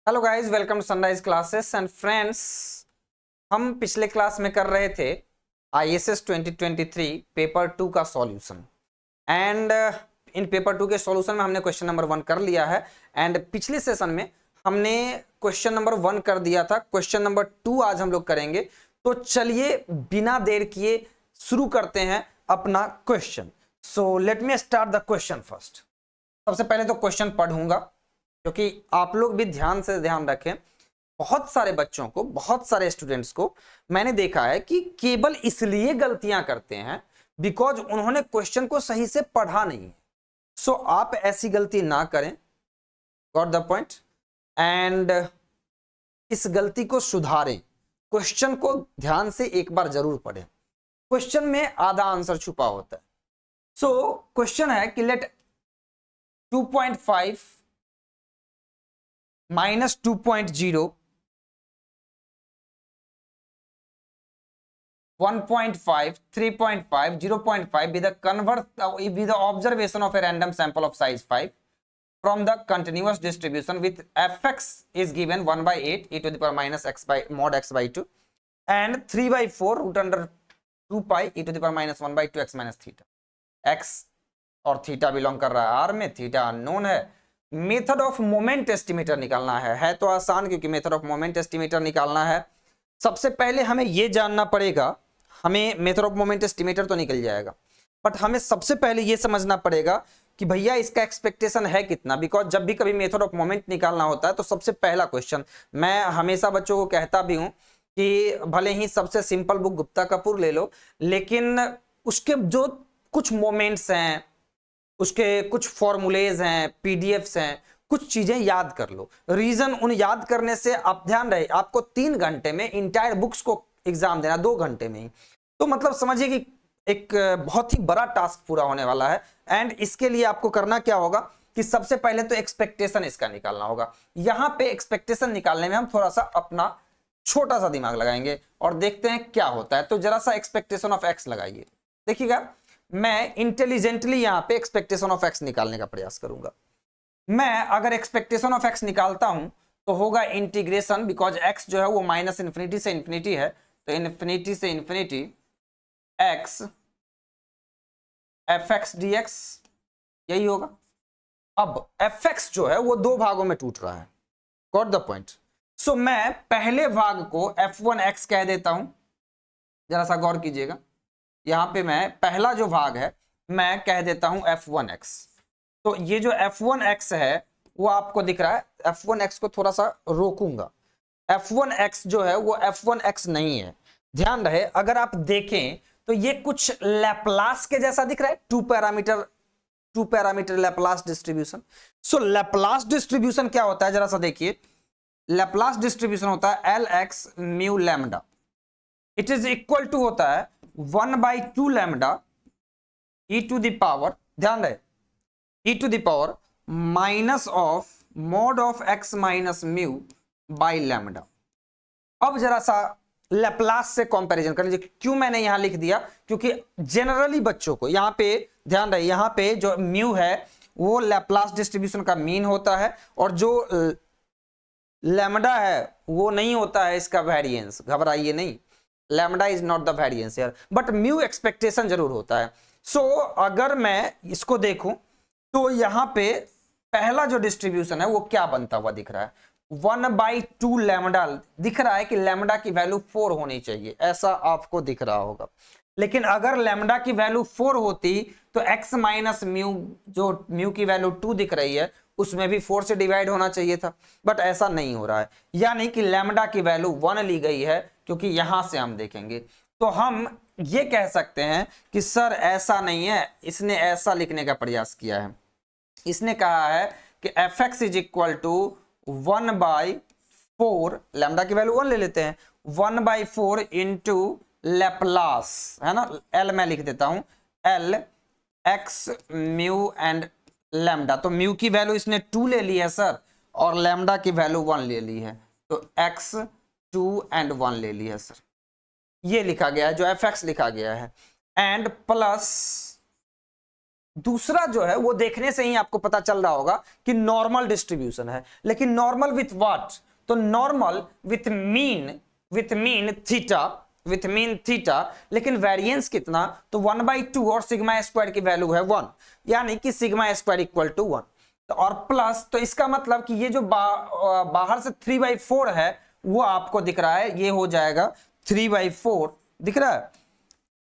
Hello guys, welcome to Sunrise Classes and friends. हम पिछले class में कर रहे थे आईएसएस 2023 पेपर 2 का सॉल्यूशन एंड इन पेपर 2 के सॉल्यूशन में हमने क्वेश्चन नंबर 1 कर लिया है। एंड पिछले सेशन में हमने क्वेश्चन नंबर 1 कर दिया था। क्वेश्चन नंबर 2 आज हम लोग करेंगे। तो चलिए बिना देर किए शुरू करते हैं अपना question. So let me start the question first. सबसे पहले तो क्वेश्चन पढ़ूंगा क्योंकि आप लोग भी ध्यान से ध्यान रखें। बहुत सारे बच्चों को, बहुत सारे स्टूडेंट्स को मैंने देखा है कि केवल इसलिए गलतियां करते हैं बिकॉज उन्होंने क्वेश्चन को सही से पढ़ा नहीं है। सो आप ऐसी गलती ना करें, गॉट द पॉइंट, एंड इस गलती को सुधारें। क्वेश्चन को ध्यान से एक बार जरूर पढ़ें। क्वेश्चन में आधा आंसर छुपा होता है। सो क्वेश्चन है कि late 2.5 minus 2.0 1.5 3.5 0.5 be the observation of a random sample of size 5 from the continuous distribution with fx is given 1 by 8 e to the power minus x by mod x by 2 and 3 by 4 root under 2 pi e to the power minus 1 by 2 x minus theta। x और theta belong कर रहा है are में, theta unknown है। Method of moment estimator निकालना है तो आसान, क्योंकि मेथड ऑफ मोमेंट एस्टिमेटर निकालना है। सबसे पहले हमें यह जानना पड़ेगा, हमें मेथड ऑफ मोमेंट एस्टिमेटर तो निकल जाएगा, बट हमें सबसे पहले यह समझना पड़ेगा कि भैया इसका एक्सपेक्टेशन है कितना। बिकॉज जब भी कभी मेथड ऑफ मोमेंट निकालना होता है तो सबसे पहला क्वेश्चन, मैं हमेशा बच्चों को कहता भी हूं कि भले ही सबसे सिंपल बुक गुप्ता कपूर ले लो, लेकिन उसके जो कुछ मोमेंट्स हैं, उसके कुछ फॉर्मूलेज हैं, पीडीएफ्स हैं, कुछ चीजें याद कर लो। रीजन उन याद करने से, आप ध्यान रहे, आपको 3 घंटे में इंटायर बुक्स को एग्जाम देना, 2 घंटे में ही। तो मतलब समझिए कि एक बहुत ही बड़ा टास्क पूरा होने वाला है। एंड इसके लिए आपको करना क्या होगा कि सबसे पहले तो एक्सपेक्टेशन इसका निकालना होगा। यहां पे एक्सपेक्टेशन निकालने में हम थोड़ा सा अपना छोटा सा दिमाग लगाएंगे और देखते हैं क्या होता है। तो जरा सा एक्सपेक्टेशन ऑफ एक्स लगाइए। देखिएगा, मैं इंटेलिजेंटली यहां पे एक्सपेक्टेशन ऑफ एक्स निकालने का प्रयास करूंगा। मैं अगर एक्सपेक्टेशन ऑफ एक्स निकालता हूं तो होगा इंटीग्रेशन, बिकॉज एक्स जो है वो माइनस इंफिनिटी से इंफिनिटी है, तो इंफिनिटी से infinity x F x D x, यही होगा। अब एफ एक्स जो है वो 2 भागों में टूट रहा है, गॉट द पॉइंट। सो मैं पहले भाग को f1 x कह देता हूं। जरा सा गौर कीजिएगा, यहां पे मैं पहला जो भाग है मैं कह देता हूं f1x। तो ये जो f1x है वो आपको दिख रहा है। f1x को थोड़ा सा रोकूंगा। f1x जो है वो f1x नहीं है। ध्यान रहे, अगर आप देखें तो ये कुछ लैपलास के जैसा दिख रहा है। Two parameter Laplace distribution. So Laplace distribution क्या होता है, जरा सा देखिए। लैपलास डिस्ट्रीब्यूशन होता है lx mu lambda, it is equal to होता है 1/2 lambda e to the power, ध्यान रहे, e to the power minus of mod of x minus mu by lambda. अब जरा सा लैपलास से कंपैरिजन कर लीजिए। क्यों मैंने यहां लिख दिया, क्योंकि जनरली बच्चों को यहां पे ध्यान रहे, यहां पे जो म्यू है वो लैपलास डिस्ट्रीब्यूशन का मीन होता है, और जो लैम्डा है वो नहीं होता है इसका वेरिएंस। घबराइए नहीं, lambda is not the variance here, but mu expectation जरूर होता है। सो अगर मैं इसको देखूं तो यहां पे पहला जो डिस्ट्रीब्यूशन है वो क्या बनता हुआ दिख रहा है, 1/2 लैम्डा दिख रहा है कि लैम्डा की वैल्यू 4 होनी चाहिए, ऐसा आपको दिख रहा होगा। लेकिन अगर लैम्डा की वैल्यू 4 होती तो x माइनस म्यू, जो म्यू की वैल्यू 2 दिख रही है, उसमें भी 4 से डिवाइड होना चाहिए था, बट ऐसा नहीं हो रहा है। यानी कि लैम्डा की वैल्यू 1 ली गई है, क्योंकि यहां से हम देखेंगे तो हम ये कह सकते हैं कि सर ऐसा नहीं है, इसने ऐसा लिखने का प्रयास किया है। इसने कहा है कि F X is equal to 1/4, lambda की वैल्यू 1 ले लेते हैं, 1/4 इंटू लैपलास, है ना, एल मैं लिख देता हूं, L x mu and lambda. तो म्यू की वैल्यू इसने 2 ले ली है सर, और लैम्डा की वैल्यू 1 ले ली है, तो x 2 एंड 1 ले ली है सर। ये लिखा गया है जो एफ एक्स लिखा गया है, एंड प्लस दूसरा जो है वो देखने से ही आपको पता चल रहा होगा कि नॉर्मल डिस्ट्रीब्यूशन है, लेकिन नॉर्मल विथ व्हाट, तो नॉर्मल विथ मीन थीटा, लेकिन वेरिएंस कितना, तो 1/2 और सिग्मा स्क्वायर की वैल्यू है 1, यानी कि सिग्मा स्क्वायर इक्वल टू 1। तो और प्लस, तो इसका मतलब कि ये जो बाहर से 3/4 है वो आपको दिख रहा है, ये हो जाएगा 3/4, दिख रहा है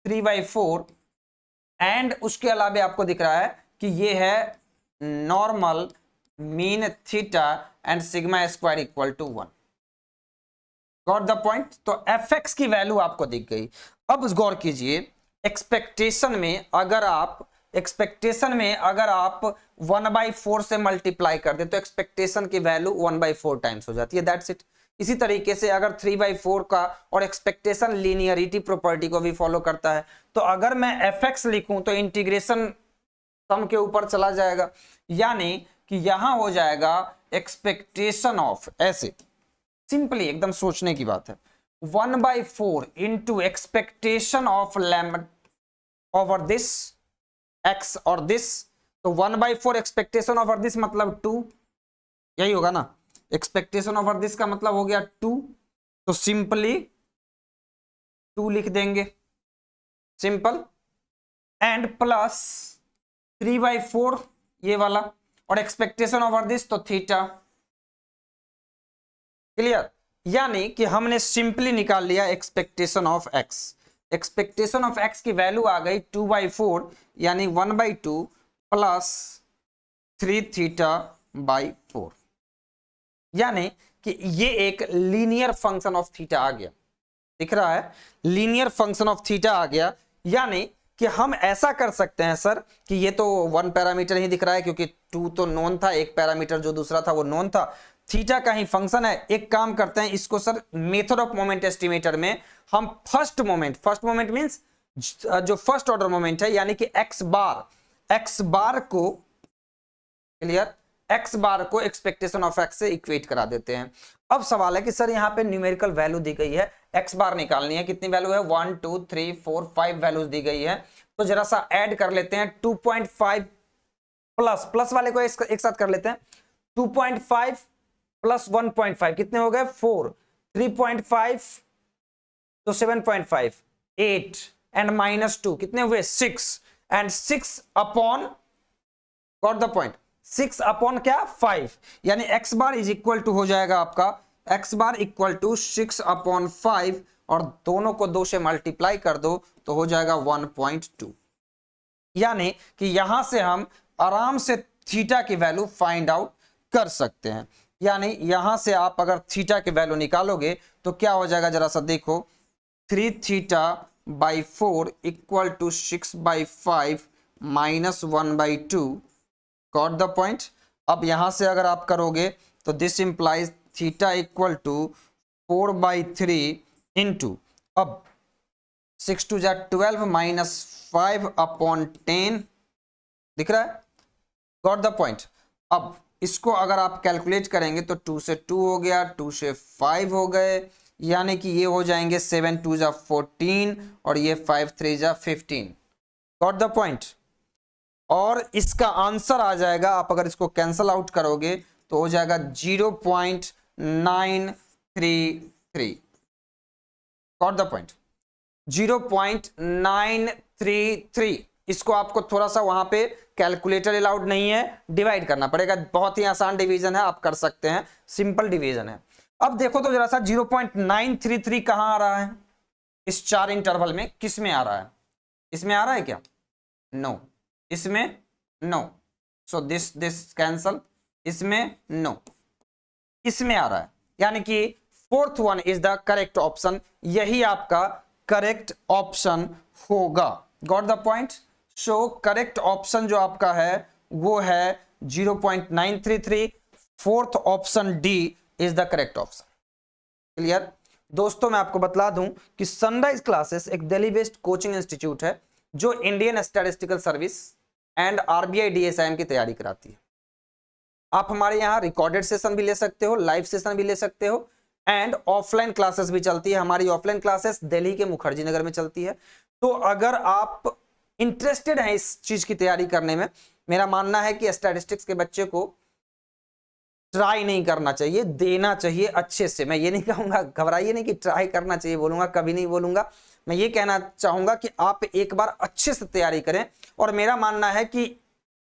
3/4, एंड उसके अलावे आपको दिख रहा है कि ये है normal mean theta and sigma square equal to 1। Got the point. तो fx की वैल्यू आपको दिख गई। अब गौर कीजिए, एक्सपेक्टेशन में अगर आप 1/4 से मल्टीप्लाई कर दे तो एक्सपेक्टेशन की वैल्यू 1/4 टाइम्स हो जाती है, दैट्स इट। इसी तरीके से अगर 3/4 का, और एक्सपेक्टेशन लीनियरिटी प्रॉपर्टी को भी फॉलो करता है, तो अगर मैं fx लिखूं तो इंटीग्रेशन सम के ऊपर चला जाएगा, यानी कि यहां हो जाएगा एक्सपेक्टेशन ऑफ, ऐसे सिंपली एकदम सोचने की बात है, 1/4 into expectation of lambda over this x और दिस, तो 1/4 एक्सपेक्टेशन ओवर दिस मतलब 2, यही होगा ना, एक्सपेक्टेशन ओवर दिस का मतलब हो गया 2, तो सिंपली 2 लिख देंगे, सिंपल, एंड प्लस 3/4 ये वाला, और एक्सपेक्टेशन ओवर दिस तो थीटा। क्लियर, यानी कि हमने सिंपली निकाल लिया expectation of x। Expectation of x की वैल्यू आ गई 2/4, यानी 1/2 प्लस 3 θ/4, यानी कि ये एक लीनियर फंक्शन ऑफ थीटा आ गया, दिख रहा है, लीनियर फंक्शन ऑफ थीटा आ गया। यानी कि हम ऐसा कर सकते हैं सर कि ये तो 1 पैरामीटर ही दिख रहा है, क्योंकि 2 तो नॉन था, एक पैरामीटर जो दूसरा था वो नॉन था, थीटा का ही फंक्शन है। एक काम करते हैं, इसको sir method of moment estimator में हम फर्स्ट मोमेंट मींस जो फर्स्ट ऑर्डर मोमेंट है, यानी कि x बार को, क्लियर, x बार को एक्सपेक्टेशन ऑफ x से इक्वेट करा देते हैं। अब सवाल है कि सर यहाँ पे न्यूमेरिकल वैल्यू दी गई है, x बार निकालनी है, कितनी वैल्यू है, 1 2 3 4 5 वैल्यूज दी गई है, तो जरा सा ऐड कर लेते हैं, 2.5 प्लस वाले को एक साथ कर लेते हैं, 2.5 प्लस 1.5 कितने हो गए 4, 3.5 तो 7.5 8 एंड -2 कितने हुए 6, and 6 upon, got the point, 6 upon क्या 5, यानी x bar is equal to हो जाएगा आपका x bar equal to 6 upon 5, और दोनों को 2 से मल्टीप्लाई कर दो तो हो जाएगा 1.2, यानी कि यहां से हम आराम से थीटा की वैल्यू फाइंड आउट कर सकते हैं। यानी यहां से आप अगर थीटा की वैल्यू निकालोगे तो क्या हो जाएगा, जरा सा देखो, 3 θ/4 equal to 6/5 minus 1/2, got the point. अब यहां से अगर आप करोगे तो this implies theta equal to 4/3 into, अब 6 2 12 माइनस 5 अपॉन 10, दिख रहा है, गॉट द पॉइंट। अब इसको अगर आप कैलकुलेट करेंगे तो 2 से 2 हो गया, 2 से 5 हो गए, यानी कि ये हो जाएंगे 7 2 14 और ये 5 3 15, गॉट द पॉइंट। और इसका आंसर आ जाएगा, आप अगर इसको कैंसल आउट करोगे तो हो जाएगा 0.933, गॉट द पॉइंट, 0.933। इसको आपको थोड़ा सा वहां पे कैलकुलेटर अलाउड नहीं है, डिवाइड करना पड़ेगा, बहुत ही आसान डिवीजन है, आप कर सकते हैं, सिंपल डिवीजन है। अब देखो तो जरा सा 0.933 कहां आ रहा है, इस 4 इंटरवल में किस में आ रहा है, इसमें आ रहा है क्या, नो, इसमें नो, सो दिस कैंसल, इसमें नो, इसमें आ रहा है, यानी कि 4th one is the correct option, यही आपका करेक्ट ऑप्शन होगा, got the point. So correct option जो आपका है वो है 0.933, 4th option D is the correct option. Clear दोस्तों, मैं आपको बतला दूं कि सनराइज क्लासेस एक दिल्ली बेस्ड कोचिंग इंस्टीट्यूट है जो Indian statistical service and RBI DSIM की तैयारी कराती है। आप हमारे यहाँ रिकॉर्डेड सेशन भी ले सकते हो, लाइव सेशन भी ले सकते हो, एंड ऑफलाइन क्लासेस भी चलती है। हमारी ऑफलाइन क्लासेस दिल्ली के मुखर्जी नगर में चलती है। तो अगर आप इंटरेस्टेड हैं इस चीज की तैयारी करने में, मेरा मानना है कि स्टैटिस्टिक्स के बच्चे को ट्राई नहीं करना चाहिए, देना चाहिए अच्छे से। मैं ये नहीं कहूंगा, घबराइए नहीं कि ट्राई करना चाहिए बोलूंगा, कभी नहीं बोलूंगा। मैं ये कहना चाहूंगा कि आप एक बार अच्छे से तैयारी करें। और मेरा मानना है कि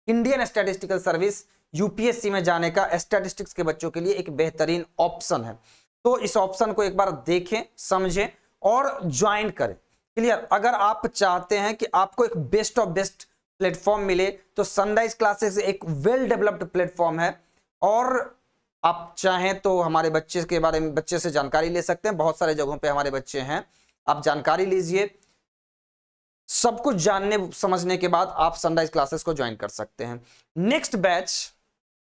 इंडियन स्टैटिस्टिकल सर्विस यूपीएससी में जाने का स्टैटिस्टिक्स के बच्चों के लिए एक बेहतरीन ऑप्शन है। तो इस ऑप्शन को एक बार देखें, समझें और ज्वाइन करें। क्लियर? अगर आप चाहते हैं कि आपको एक बेस्ट ऑफ बेस्ट प्लेटफॉर्म मिले तो सनराइज क्लासेस एक वेल डेवलप्ड प्लेटफॉर्म है। और आप चाहें तो हमारे बच्चे के बारे में, बच्चे से जानकारी ले सकते हैं। बहुत सारे जगहों पे हमारे बच्चे हैं, आप जानकारी लीजिए। सब कुछ जानने समझने के बाद आप सनराइज क्लासेस को ज्वाइन कर सकते हैं। नेक्स्ट बैच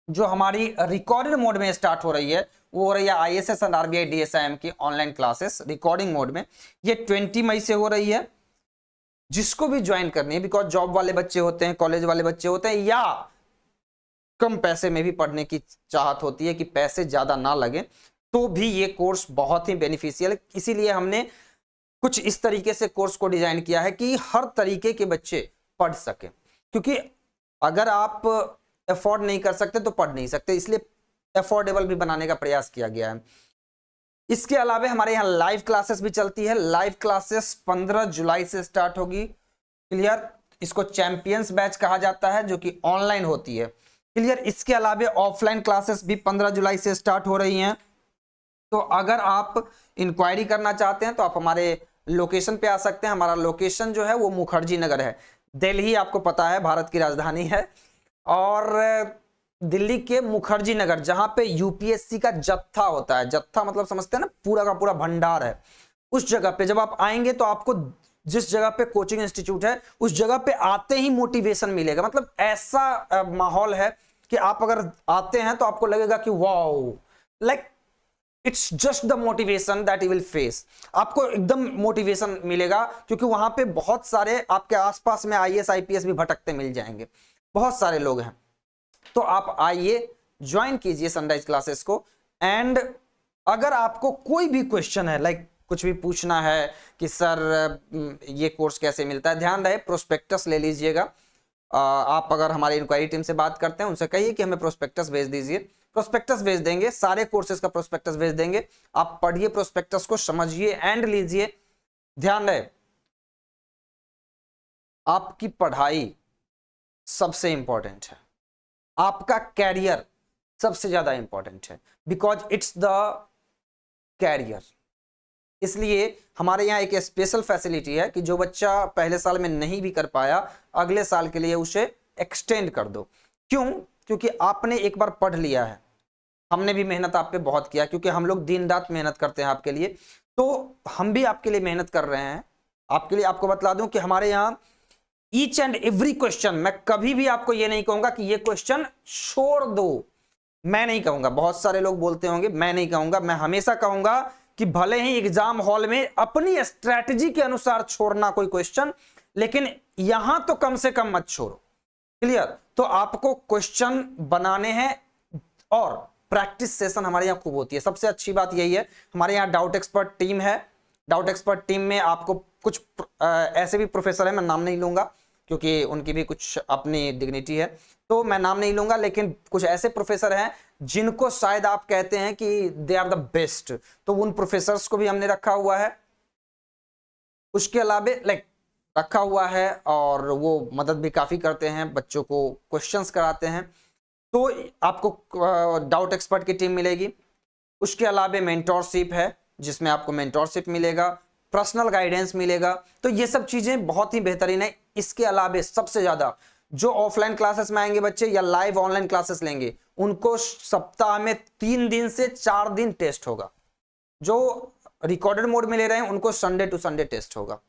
जो हमारी रिकॉर्डेड मोड में स्टार्ट हो रही है वो हो रही है आईएसएस एंड आरबीआई डीएसआईएम की ऑनलाइन क्लासेस रिकॉर्डिंग मोड में। ये 20 मई से हो रही है। जिसको भी ज्वाइन करनी है, बिकॉज जॉब वाले बच्चे होते हैं, कॉलेज वाले बच्चे होते हैं, या कम पैसे में भी पढ़ने की चाहत होती है कि पैसे ज्यादा ना लगे, तो भी ये कोर्स बहुत ही बेनिफिशियल है। इसीलिए हमने कुछ इस तरीके से कोर्स को डिजाइन किया है कि हर तरीके के बच्चे पढ़ सके। क्योंकि अगर आप अफोर्ड नहीं कर सकते तो पढ़ नहीं सकते, इसलिए अफोर्डेबल भी बनाने का प्रयास किया गया है। इसके अलावा हमारे यहाँ लाइव क्लासेस भी चलती है। लाइव क्लासेस 15 जुलाई से स्टार्ट होगी। क्लियर? इसको चैंपियंस बैच कहा जाता है, जो कि ऑनलाइन होती है। क्लियर? इसके अलावा ऑफलाइन क्लासेस भी 15 जुलाई से स्टार्ट हो रही हैं। तो अगर आप इंक्वायरी करना चाहते हैं तो आप हमारे लोकेशन पे आ सकते हैं। हमारा लोकेशन जो है वो मुखर्जी नगर है। दिल्ली आपको पता है भारत की राजधानी है, और दिल्ली के मुखर्जी नगर जहां पे यूपीएससी का जत्था होता है, जत्था मतलब समझते हैं ना, पूरा का पूरा भंडार है, उस जगह पे जब आप आएंगे तो आपको जिस जगह पे कोचिंग इंस्टीट्यूट है उस जगह पे आते ही मोटिवेशन मिलेगा। मतलब ऐसा माहौल है कि आप अगर आते हैं तो आपको लगेगा कि wow, like it's just the motivation that you will face. आपको एकदम मोटिवेशन मिलेगा, क्योंकि वहां पे बहुत सारे आपके आसपास में आईएएस आईपीएस भी भटकते मिल जाएंगे, बहुत सारे लोग हैं। तो आप आइए, ज्वाइन कीजिए सनराइज क्लासेस को। एंड अगर आपको कोई भी क्वेश्चन है, लाइक कुछ भी पूछना है कि सर ये कोर्स कैसे मिलता है, ध्यान रहे प्रोस्पेक्टस ले लीजिएगा। आप अगर हमारी इंक्वायरी टीम से बात करते हैं, उनसे कहिए कि हमें प्रोस्पेक्टस भेज दीजिए। प्रोस्पेक्टस भेज देंगे, सारे कोर्सेज का प्रोस्पेक्टस भेज देंगे। आप पढ़िए प्रोस्पेक्टस को, समझिए एंड लीजिए। ध्यान रहे आपकी पढ़ाई सबसे इंपॉर्टेंट है, आपका कैरियर सबसे ज्यादा इंपॉर्टेंट है, बिकॉज इट्स द कैरियर। इसलिए हमारे यहाँ एक स्पेशल फैसिलिटी है कि जो बच्चा पहले साल में नहीं भी कर पाया, अगले साल के लिए उसे एक्सटेंड कर दो। क्यों? क्योंकि आपने एक बार पढ़ लिया है, हमने भी मेहनत आप पे बहुत किया, क्योंकि हम लोग दिन रात मेहनत करते हैं आपके लिए, तो हम भी आपके लिए मेहनत कर रहे हैं आपके लिए। आपको बतला दूं कि हमारे यहाँ ईच एंड एवरी क्वेश्चन, मैं कभी भी आपको ये नहीं कहूंगा कि ये क्वेश्चन छोड़ दो, मैं नहीं कहूंगा। बहुत सारे लोग बोलते होंगे, मैं नहीं कहूंगा। मैं हमेशा कहूंगा कि भले ही एग्जाम हॉल में अपनी स्ट्रैटेजी के अनुसार छोड़ना कोई क्वेश्चन, लेकिन यहां तो कम से कम मत छोड़ो। क्लियर? तो आपको क्वेश्चन बनाने हैं, और प्रैक्टिस सेशन हमारे यहाँ खूब होती है। सबसे अच्छी बात यही है, हमारे यहाँ डाउट एक्सपर्ट टीम है। डाउट एक्सपर्ट टीम में आपको कुछ ऐसे भी प्रोफेसर हैं, मैं नाम नहीं लूंगा क्योंकि उनकी भी कुछ अपनी डिग्निटी है, तो मैं नाम नहीं लूंगा, लेकिन कुछ ऐसे प्रोफेसर हैं जिनको शायद आप कहते हैं कि दे आर द बेस्ट, तो उन प्रोफेसर्स को भी हमने रखा हुआ है। उसके अलावा लाइक रखा हुआ है, और वो मदद भी काफी करते हैं, बच्चों को क्वेश्चंस कराते हैं। तो आपको डाउट एक्सपर्ट की टीम मिलेगी। उसके अलावा मेंटोरशिप है, जिसमें आपको मेंटोरशिप मिलेगा, पर्सनल गाइडेंस मिलेगा। तो ये सब चीजें बहुत ही बेहतरीन है। इसके अलावा सबसे ज्यादा जो ऑफलाइन क्लासेस में आएंगे बच्चे या लाइव ऑनलाइन क्लासेस लेंगे, उनको सप्ताह में 3 दिन से 4 दिन टेस्ट होगा। जो रिकॉर्डेड मोड में ले रहे हैं उनको संडे टू संडे टेस्ट होगा।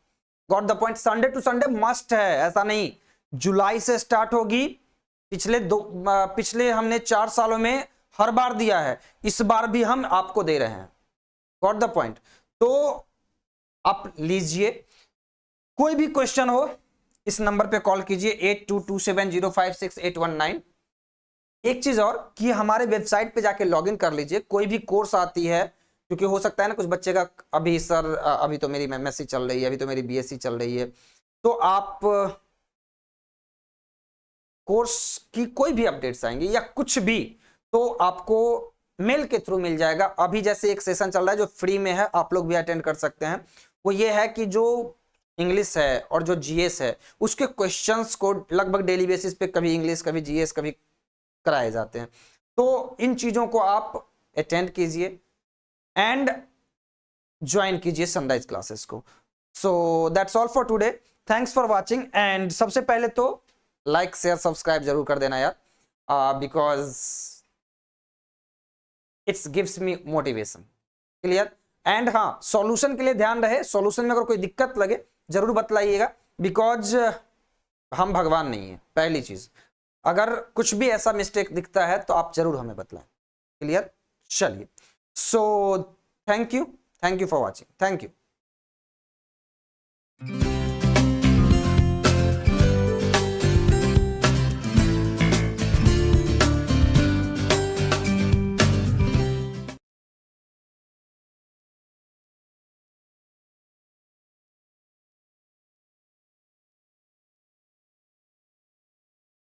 Got the point? Sunday to Sunday must है, ऐसा नहीं। जुलाई से स्टार्ट होगी। पिछले हमने 4 सालों में हर बार दिया है, इस बार भी हम आपको दे रहे हैं। Got the point? तो आप लीजिए, कोई भी क्वेश्चन हो इस नंबर पे कॉल कीजिए 8227056819। एक चीज और कि हमारे वेबसाइट पे जाके लॉगिन कर लीजिए। कोई भी कोर्स आती है, क्योंकि हो सकता है ना कुछ बच्चे का अभी सर अभी तो मेरी एमएससी चल रही है, अभी तो मेरी बीएससी चल रही है, तो आप कोर्स की कोई भी अपडेट्स आएंगे या कुछ भी, तो आपको मेल के थ्रू मिल जाएगा। अभी जैसे एक सेशन चल रहा है जो फ्री में है, आप लोग भी अटेंड कर सकते हैं। वो ये है कि जो इंग्लिश है और जो जीएस है उसके क्वेश्चंस को लगभग डेली बेसिस पे कभी इंग्लिश कभी जीएस कभी कराए जाते हैं। तो इन चीजों को आप अटेंड कीजिए एंड ज्वाइन कीजिए सनराइज क्लासेस को। So that's all for today, thanks for watching. And सबसे पहले तो लाइक शेयर सब्सक्राइब जरूर कर देना यार, because it's gives me motivation. Clear? And हाँ, सॉल्यूशन के लिए ध्यान रहे, सॉल्यूशन में अगर कोई दिक्कत लगे जरूर बतलाइएगा, बिकॉज हम भगवान नहीं है। पहली चीज, अगर कुछ भी ऐसा मिस्टेक दिखता है तो आप जरूर हमें बतलाएं। क्लियर? चलिए, so thank you for watching, thank you.